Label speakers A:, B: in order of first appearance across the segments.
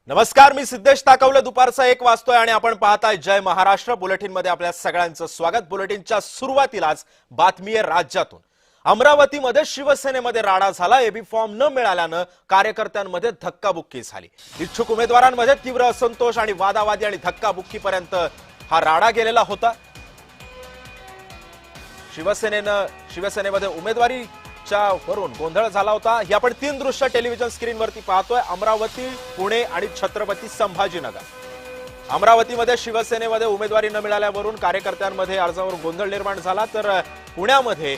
A: नमस्कार, मी सिद्धेश ताकवले. दुपारचा 1 वाजतोय आणि आपण पाहताय जय महाराष्ट्र बुलेटिन मध्ये आपल्या सगळ्यांचं स्वागत. बुलेटिनच्या सुरुवातीलाच बातमी आहे राज्यातून. अमरावतीमध्ये शिवसेनेमध्ये राडा झाला. एबी फॉर्म न मिळाल्यानं कार्यकर्त्यांमध्ये धक्काबुक्की झाली. इच्छुक उमेदवारांमध्ये तीव्र असंतोष आणि वादावादी आणि धक्काबुक्कीपर्यंत हा राडा गेलेला होता. शिवसेनेमध्ये उमेदवारीच्या वरून गोंधळ झाला होता. ही आपण 3 दृश्य टेलिव्हिजन स्क्रीनवरती पाहतोय. अमरावती, पुणे आणि छत्रपती संभाजीनगर. अमरावतीमध्ये शिवसेनेमध्ये उमेदवारी न मिळाल्यावरून कार्यकर्त्यांमध्ये अर्जावर गोंधळ निर्माण झाला, तर पुण्यामध्ये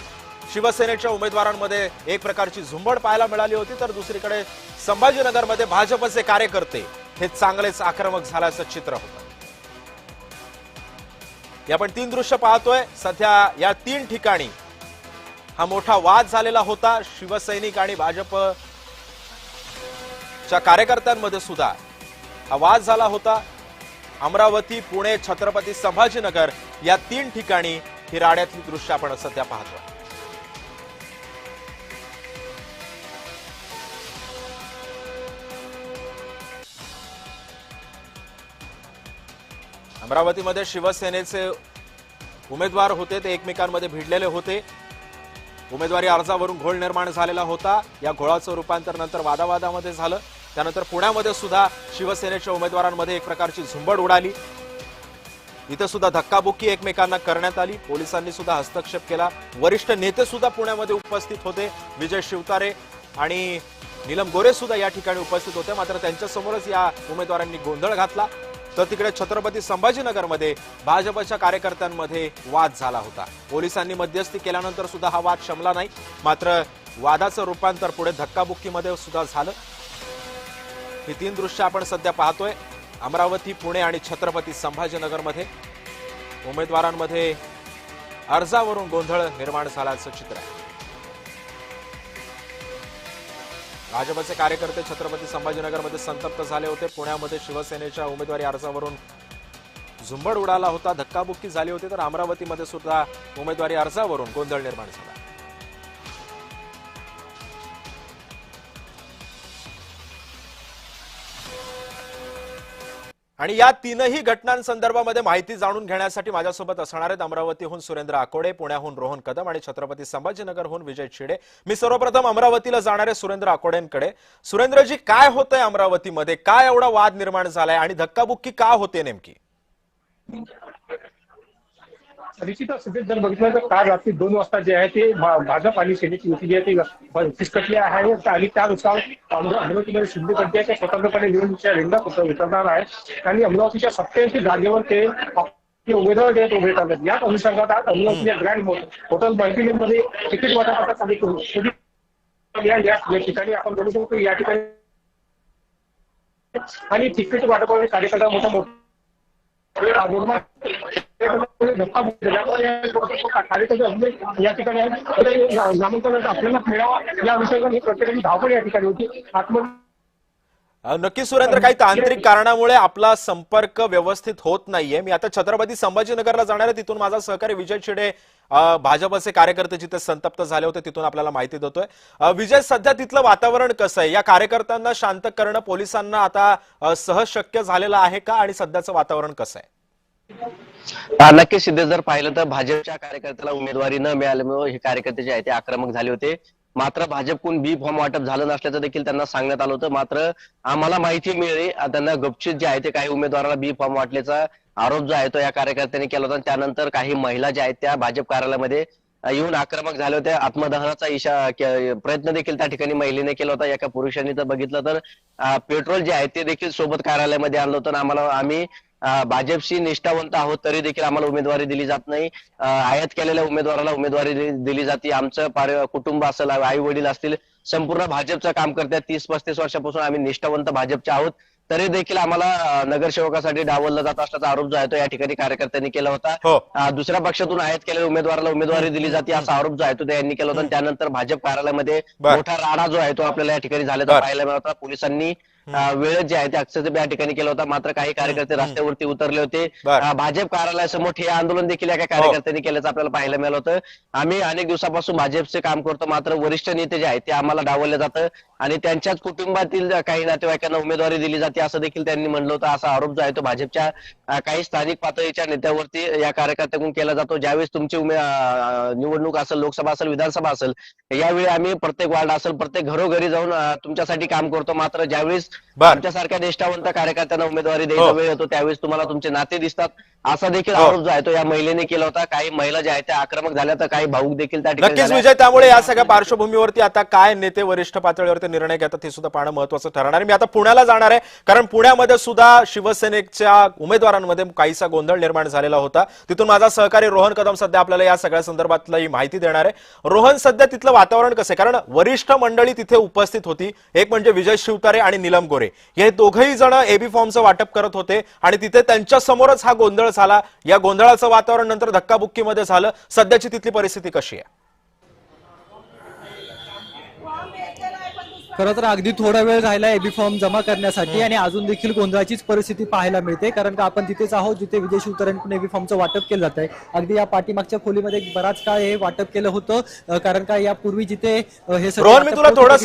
A: शिवसेनेच्या उमेदवारांमध्ये एक प्रकारची झुंबड पाहायला मिळाली होती. तर दुसरीकडे संभाजीनगरमध्ये भाजपचे कार्यकर्ते हे चांगलेच आक्रमक झाल्याचं चित्र होतं. आपण 3 दृश्य पाहतोय. सध्या या 3 ठिकाणी हा मोठा वाद झालेला होता. शिवसैनिक आणि भाजपच्या कार्यकर्त्यांमध्ये सुद्धा हा वाद झाला होता. अमरावती, पुणे, छत्रपती संभाजीनगर या 3 ठिकाणी ही राड्यातली दृश्य आपण सध्या पाहतोय. अमरावतीमध्ये शिवसेनेचे उमेदवार होते ते एकमेकांमध्ये भिडलेले होते. उमेदवारी अर्जावरून घोळ निर्माण झालेला होता. या घोळाचं रूपांतर नंतर वादावादामध्ये झालं. त्यानंतर पुण्यामध्ये सुद्धा शिवसेनेच्या उमेदवारांमध्ये एक प्रकारची झुंबड उडाली. इथे सुद्धा धक्काबुक्की एकमेकांना करण्यात आली. पोलिसांनी सुद्धा हस्तक्षेप केला. वरिष्ठ नेते सुद्धा पुण्यामध्ये उपस्थित होते. विजय शिवतारे आणि नीलम गोरे सुद्धा या ठिकाणी उपस्थित होते. मात्र त्यांच्यासमोरच या उमेदवारांनी गोंधळ घातला. तर तिकडे छत्रपती संभाजीनगरमध्ये भाजपच्या कार्यकर्त्यांमध्ये वाद झाला होता. पोलिसांनी मध्यस्थी केल्यानंतर सुद्धा हा वाद शमला नाही. मात्र वादाचं रूपांतर पुढे धक्काबुक्कीमध्ये सुद्धा झालं. ही 3 दृश्य आपण सध्या पाहतोय. अमरावती, पुणे आणि छत्रपती संभाजीनगरमध्ये उमेदवारांमध्ये अर्जावरून गोंधळ निर्माण झाल्याचं चित्र आहे. भाजपचे कार्यकर्ते छत्रपती संभाजीनगरमध्ये संतप्त झाले होते. पुण्यामध्ये शिवसेनेच्या उमेदवारी अर्जावरून झुंबड उडाला होता, धक्काबुक्की झाली होती. तर अमरावतीमध्ये सुद्धा उमेदवारी अर्जावरून गोंधळ निर्माण झाला. आणि या 3ही घटनांसंदर्भामध्ये माहिती जाणून घेण्यासाठी माझ्यासोबत असणार आहेत अमरावतीहून सुरेंद्र आकोडे, पुण्याहून रोहन कदम आणि छत्रपती संभाजीनगरहून विजय छिडे. मी सर्वप्रथम अमरावतीला जाणारे सुरेंद्र आकोडेंकडे. सुरेंद्रजी, काय होतंय अमरावतीमध्ये? काय एवढा वाद निर्माण झालाय आणि धक्काबुक्की का होते नेमकी?
B: निश्चितच जर बघितलं तर काल रात्री 2 वाजता जे आहे ते भाजप आणि सेनेची युती जी आहे ती फिसकटली आहे. आणि त्यानुसार अमरावतीमध्ये शिंदे गट आहे स्वतंत्रपणे निवडणुकीच्या रिंगणात उतरणार आहे. आणि अमरावतीच्या 87 जागेवर ते उमेदवार जे उभे करतात. याच अनुषंगात आज अमरावतीच्या ग्रँड हॉटेल मल्टीलेनमध्ये तिकीट वाटपाचा कार्यक्रम या ठिकाणी आपण बघू शकतो. या ठिकाणी आणि तिकीट वाटपाचे कार्यकर्ता मोठा या ठिकाणी नामांकन आपल्याला मिळावा या अनुषंगाने प्रत्येकाची धावपळ या ठिकाणी होती.
A: नक्की सुरेंद्र, काही तांत्रिक कारणामुळे आपला संपर्क व्यवस्थित होत नाहीये. मी आता छत्रपती संभाजीनगरला जाणार आहे. तिथून माझा सहकारी विजय छिडे, भाजपचे कार्यकर्ते जिथे संतप्त झाले होते तिथून आपल्याला माहिती देतोय. विजय, सध्या तिथलं वातावरण कसं आहे? या कार्यकर्त्यांना शांत करणं पोलिसांना आता सहज शक्य झालेलं आहे का? आणि सध्याचं वातावरण कसं आहे?
C: नक्कीच सिद्धेश, जर पाहिलं तर भाजपच्या कार्यकर्त्याला उमेदवारी न मिळाल्यामुळे हे कार्यकर्ते जे आहे ते आक्रमक झाले होते. मात्र भाजपकडून बी फॉर्म वाटप झालं नसल्याचं देखील त्यांना सांगण्यात आलं होतं. मात्र आम्हाला माहिती मिळाली त्यांना गपचित जे आहे ते काही उमेदवाराला बी फॉर्म वाटल्याचा आरोप जो आहे तो या कार्यकर्त्यांनी केला होता. त्यानंतर काही महिला ज्या आहेत त्या भाजप कार्यालयामध्ये येऊन आक्रमक झाले होते. आत्मदहनाचा प्रयत्न देखील त्या ठिकाणी महिलेने केला होता. एका पुरुषांनी तर बघितलं तर पेट्रोल जे आहे ते देखील सोबत कार्यालयामध्ये आणलं होतं. आम्ही भाजपशी निष्ठावंत आहोत तरी देखील आम्हाला उमेदवारी दिली जात नाही. आयात केलेल्या उमेदवाराला उमेदवारी दिली जाते. आमचं कुटुंब असेल, आई वडील असतील, संपूर्ण भाजपचं काम करतात. 30-35 वर्षापासून आम्ही निष्ठावंत भाजपचे आहोत तरी देखील आम्हाला नगरसेवकासाठी डावललं जात असल्याचा आरोप जो आहे तो या ठिकाणी कार्यकर्त्यांनी केला होता. दुसऱ्या पक्षातून आयात केलेल्या उमेदवाराला उमेदवारी दिली जाते असा आरोप जो आहे तो त्यांनी केला होता. त्यानंतर भाजप कार्यालयामध्ये मोठा राडा जो आहे तो आपल्याला या ठिकाणी झाल्याचा पाहायला मिळाला. पोलिसांनी वेळ जे आहे ते अक्षरशः या ठिकाणी केला होता. मात्र काही कार्यकर्ते रस्त्यावरती उतरले होते.
A: बरं.
C: भाजप कार्यालयासमोर ठिय्या आंदोलन देखील या कार्यकर्त्यांनी केल्याचं आपल्याला पाहायला मिळालं होतं. आम्ही अनेक दिवसापासून भाजपचे काम करतो, मात्र वरिष्ठ नेते जे आहेत ते आम्हाला डावललं जातं आणि त्यांच्याच कुटुंबातील काही नातेवाईकांना उमेदवारी दिली जाते असं देखील त्यांनी म्हणलं होतं. असा आरोप जो आहे तो भाजपच्या काही स्थानिक पातळीच्या नेत्यावरती या कार्यकर्त्यांकडून केला जातो. ज्यावेळेस तुमची निवडणूक असेल, लोकसभा असेल, विधानसभा असेल, यावेळी आम्ही प्रत्येक वार्ड असेल, प्रत्येक घरोघरी जाऊन तुमच्यासाठी काम करतो. मात्र ज्यावेळेस आमच्यासारख्या निष्ठावंत कार्यकर्त्यांना उमेदवारी द्यायचा वेळ होतो त्यावेळेस तुम्हाला तुमचे नाते दिसतात असा देखील आरोप जो आहे तो या महिलेने केला होता. काही महिला ज्या आहेत त्या आक्रमक झाल्या तर काही भाऊक देखील त्या ठिकाणी
A: नक्कीच विजय. त्यामुळे या सगळ्या पार्श्वभूमीवरती आता काय नेते वरिष्ठ पातळीवरती निर्णय घेतात हे सुद्धा पाहणं महत्वाचं ठरणार आहे. मी आता पुण्याला जाणार आहे, कारण पुण्यामध्ये सुद्धा शिवसेनेच्या उमेदवारांमध्ये काहीसा गोंधळ निर्माण झालेला होता. तिथून माझा सहकारी रोहन कदम सध्या आपल्याला या सगळ्या संदर्भातली माहिती देणार आहे. रोहन, सध्या तिथलं वातावरण कसं आहे? कारण वरिष्ठ मंडळी तिथे उपस्थित होती. एक म्हणजे विजय शिवतारे आणि नीलम गोरे, हे दोघंही जण एबी फॉर्मचं वाटप करत होते आणि तिथे त्यांच्या समोरच हा गोंधळ झाला. या गोंधळाचं वातावरण नंतर धक्काबुक्कीमध्ये झालं. सध्याची तिथली परिस्थिती कशी आहे?
D: खरं तर अगदी थोडा वेळ राहिला एबी फॉर्म जमा करण्यासाठी आणि अजून देखील गोंधळाचीच परिस्थिती पाहायला मिळते. कारण का आपण तिथेच आहोत जिथे विजय शिवतारेंकडून एबी फॉर्मचं वाटप केलं जात आहे. अगदी या पाठीमागच्या खोलीमध्ये बराच काळ हे वाटप केलं होतं. कारण का यापूर्वी जिथे हे
A: रोहन, मी तुला थोडंसं